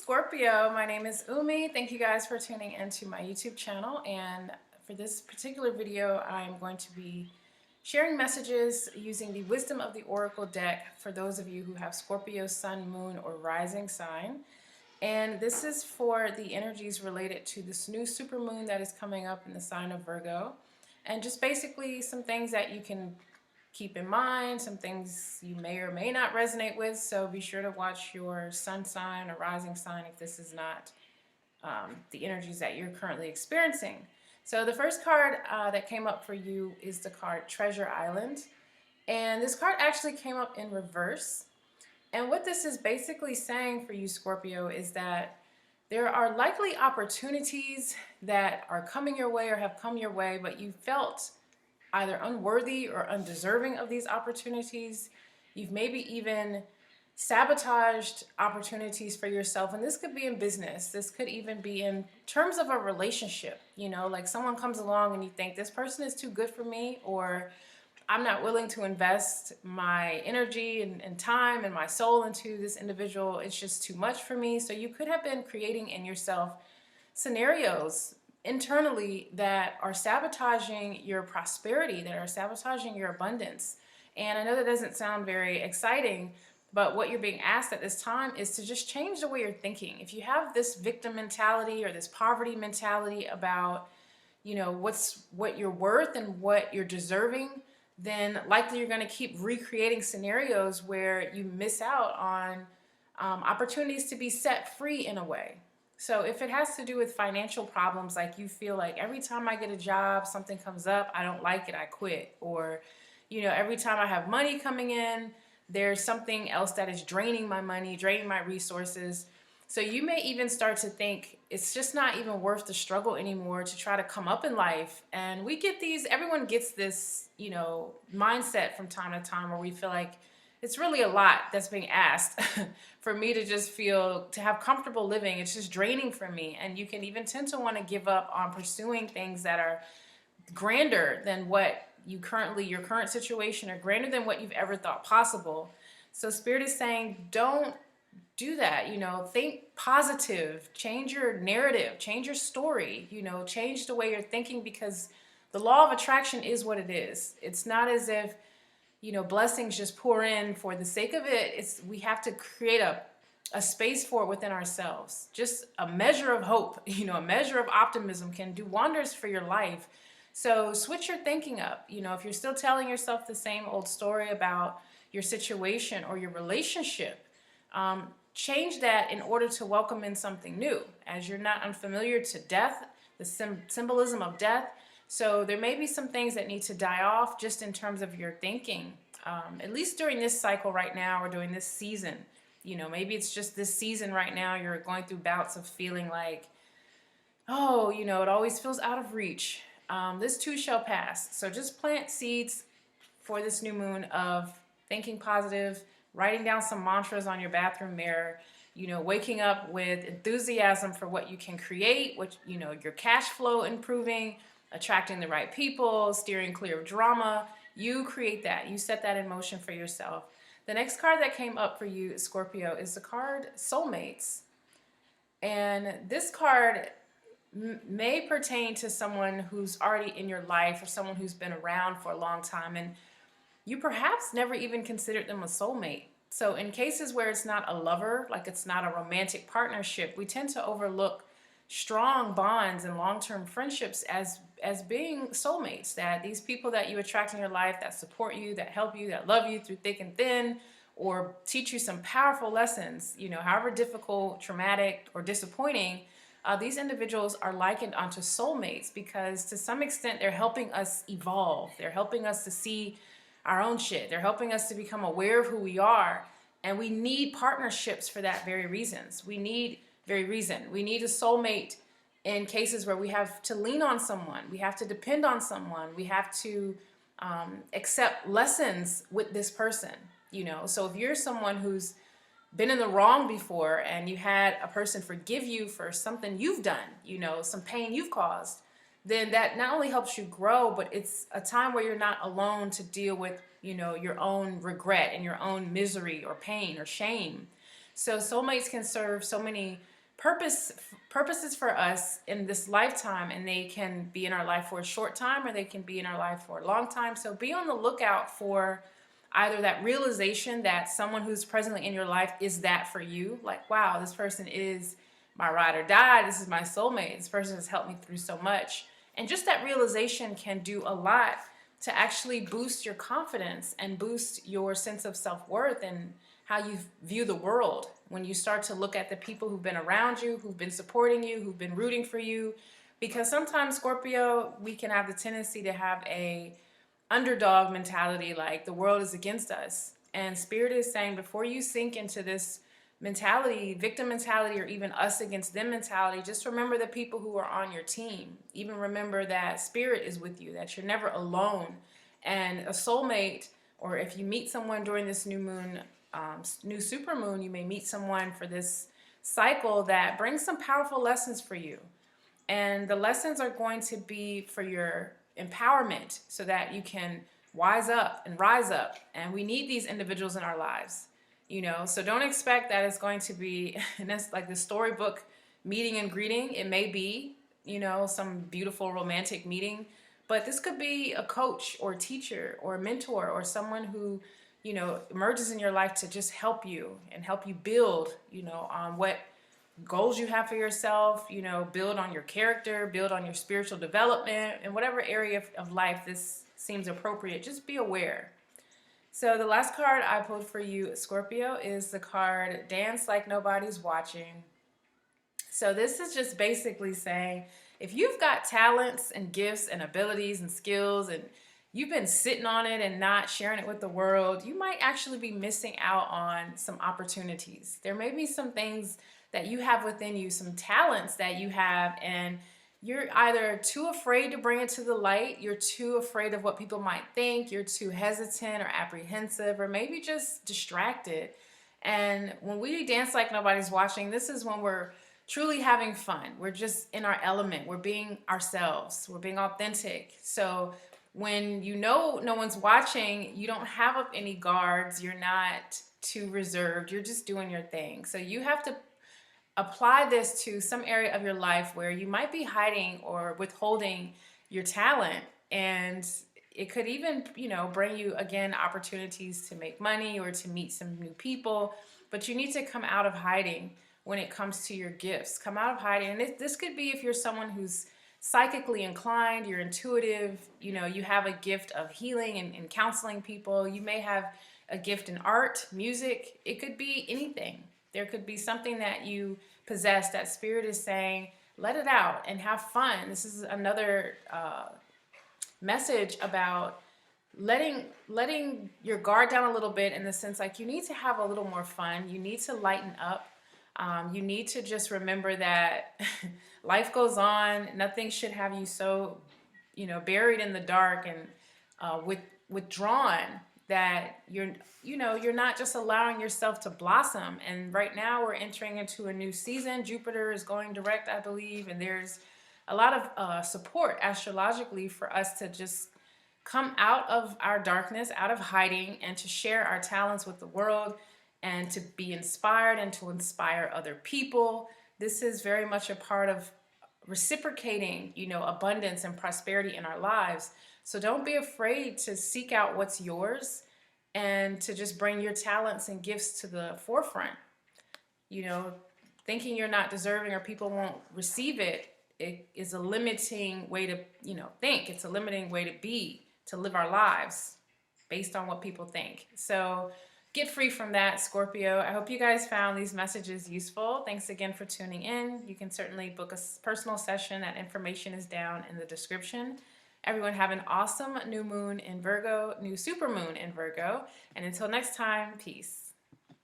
Scorpio, my name is Umi. Thank you guys for tuning into my YouTube channel. And for this particular video, I'm going to be sharing messages using the Wisdom of the Oracle deck for those of you who have Scorpio, Sun, Moon, or Rising sign. And this is for the energies related to this new supermoon that is coming up in the sign of Virgo. And just basically some things that you can keep in mind, some things you may or may not resonate with. So be sure to watch your sun sign or rising sign if this is not the energies that you're currently experiencing. So the first card that came up for you is the card Treasure Island. And this card actually came up in reverse. And what this is basically saying for you, Scorpio, is that there are likely opportunities that are coming your way or have come your way, but you felt either unworthy or undeserving of these opportunities. You've maybe even sabotaged opportunities for yourself. And this could be in business. This could even be in terms of a relationship. You know, like someone comes along and you think this person is too good for me, or I'm not willing to invest my energy and time and my soul into this individual. It's just too much for me. So you could have been creating in yourself scenarios internally that are sabotaging your prosperity, that are sabotaging your abundance. And I know that doesn't sound very exciting, but what you're being asked at this time is to just change the way you're thinking. If you have this victim mentality or this poverty mentality about, you know, what you're worth and what you're deserving, then likely you're going to keep recreating scenarios where you miss out on opportunities to be set free in a way. So if it has to do with financial problems, like you feel like every time I get a job, something comes up, I don't like it, I quit. Or, you know, every time I have money coming in, there's something else that is draining my money, draining my resources. So you may even start to think it's just not even worth the struggle anymore to try to come up in life. And we get these, everyone gets this, you know, mindset from time to time where we feel like it's really a lot that's being asked for me to just feel, to have comfortable living. It's just draining for me. And you can even tend to want to give up on pursuing things that are grander than what you currently, your current situation, or grander than what you've ever thought possible. So Spirit is saying, don't do that. You know, think positive, change your narrative, change your story, you know, change the way you're thinking, because the law of attraction is what it is. It's not as if, you know, blessings just pour in for the sake of it. We have to create a space for it within ourselves. Just a measure of hope, you know, a measure of optimism can do wonders for your life. So switch your thinking up. You know, if you're still telling yourself the same old story about your situation or your relationship, change that in order to welcome in something new, as you're not unfamiliar to death, the symbolism of death. So there may be some things that need to die off just in terms of your thinking, at least during this cycle right now, or during this season. You know, maybe it's just this season right now you're going through bouts of feeling like, oh, you know, it always feels out of reach. This too shall pass. So just plant seeds for this new moon of thinking positive, writing down some mantras on your bathroom mirror, you know, waking up with enthusiasm for what you can create, which, you know, your cash flow improving, attracting the right people, steering clear of drama. You create that. You set that in motion for yourself. The next card that came up for you, Scorpio, is the card Soulmates. And this card may pertain to someone who's already in your life, or someone who's been around for a long time, and you perhaps never even considered them a soulmate. So in cases where it's not a lover, like it's not a romantic partnership, we tend to overlook strong bonds and long-term friendships as being soulmates, that these people that you attract in your life that support you, that help you, that love you through thick and thin, or teach you some powerful lessons, you know, however difficult, traumatic, or disappointing, these individuals are likened onto soulmates because to some extent they're helping us evolve. They're helping us to see our own shit. They're helping us to become aware of who we are. And we need partnerships for that very reasons. We need a soulmate in cases where we have to lean on someone. We have to depend on someone. We have to accept lessons with this person, you know. So if you're someone who's been in the wrong before and you had a person forgive you for something you've done, you know, some pain you've caused, then that not only helps you grow, but it's a time where you're not alone to deal with, you know, your own regret and your own misery or pain or shame. So soulmates can serve so many purposes for us in this lifetime, and they can be in our life for a short time or they can be in our life for a long time. So be on the lookout for either that realization that someone who's presently in your life is that for you, like, wow, this person is my ride or die, this is my soulmate, this person has helped me through so much. And just that realization can do a lot to actually boost your confidence and boost your sense of self-worth and how you view the world when you start to look at the people who've been around you, who've been supporting you, who've been rooting for you. Because sometimes, Scorpio, we can have the tendency to have a underdog mentality, like the world is against us. And Spirit is saying, before you sink into this mentality, victim mentality, or even us against them mentality, just remember the people who are on your team. Even remember that Spirit is with you, that you're never alone. And a soulmate, or if you meet someone during this new moon, new supermoon, you may meet someone for this cycle that brings some powerful lessons for you. And the lessons are going to be for your empowerment so that you can wise up and rise up. And we need these individuals in our lives, you know, so don't expect that it's going to be, and that's like the storybook meeting and greeting. It may be, you know, some beautiful romantic meeting, but this could be a coach or a teacher or a mentor or someone who, you know, emerges in your life to just help you and help you build, you know, on what goals you have for yourself, you know, build on your character, build on your spiritual development, in whatever area of life this seems appropriate. Just be aware. So the last card I pulled for you, Scorpio, is the card Dance Like Nobody's Watching. So this is just basically saying, if you've got talents and gifts and abilities and skills and you've been sitting on it and not sharing it with the world, you might actually be missing out on some opportunities. There may be some things that you have within you, some talents that you have, and you're either too afraid to bring it to the light, you're too afraid of what people might think, you're too hesitant or apprehensive, or maybe just distracted. And when we dance like nobody's watching, this is when we're truly having fun. We're just in our element. We're being ourselves. We're being authentic. So when you know no one's watching, you don't have up any guards. You're not too reserved. You're just doing your thing. So you have to apply this to some area of your life where you might be hiding or withholding your talent. And it could even, you know, bring you, again, opportunities to make money or to meet some new people. But you need to come out of hiding when it comes to your gifts. Come out of hiding. And this could be if you're someone who's psychically inclined, you're intuitive, you know, you have a gift of healing and counseling people. You may have a gift in art, music. It could be anything. There could be something that you possess that Spirit is saying, let it out and have fun. This is another message about letting your guard down a little bit, in the sense like you need to have a little more fun. You need to lighten up. You need to just remember that life goes on. Nothing should have you so, you know, buried in the dark and withdrawn, that you're not just allowing yourself to blossom. And right now we're entering into a new season. Jupiter is going direct, I believe, and there's a lot of support astrologically for us to just come out of our darkness, out of hiding, and to share our talents with the world, and to be inspired and to inspire other people. This is very much a part of reciprocating, you know, abundance and prosperity in our lives. So don't be afraid to seek out what's yours and to just bring your talents and gifts to the forefront. You know, thinking you're not deserving or people won't receive it, it is a limiting way to, you know, think. It's a limiting way to be, to live our lives based on what people think. So get free from that, Scorpio. I hope you guys found these messages useful. Thanks again for tuning in. You can certainly book a personal session. That information is down in the description. Everyone have an awesome new moon in Virgo, new supermoon in Virgo. And until next time, peace.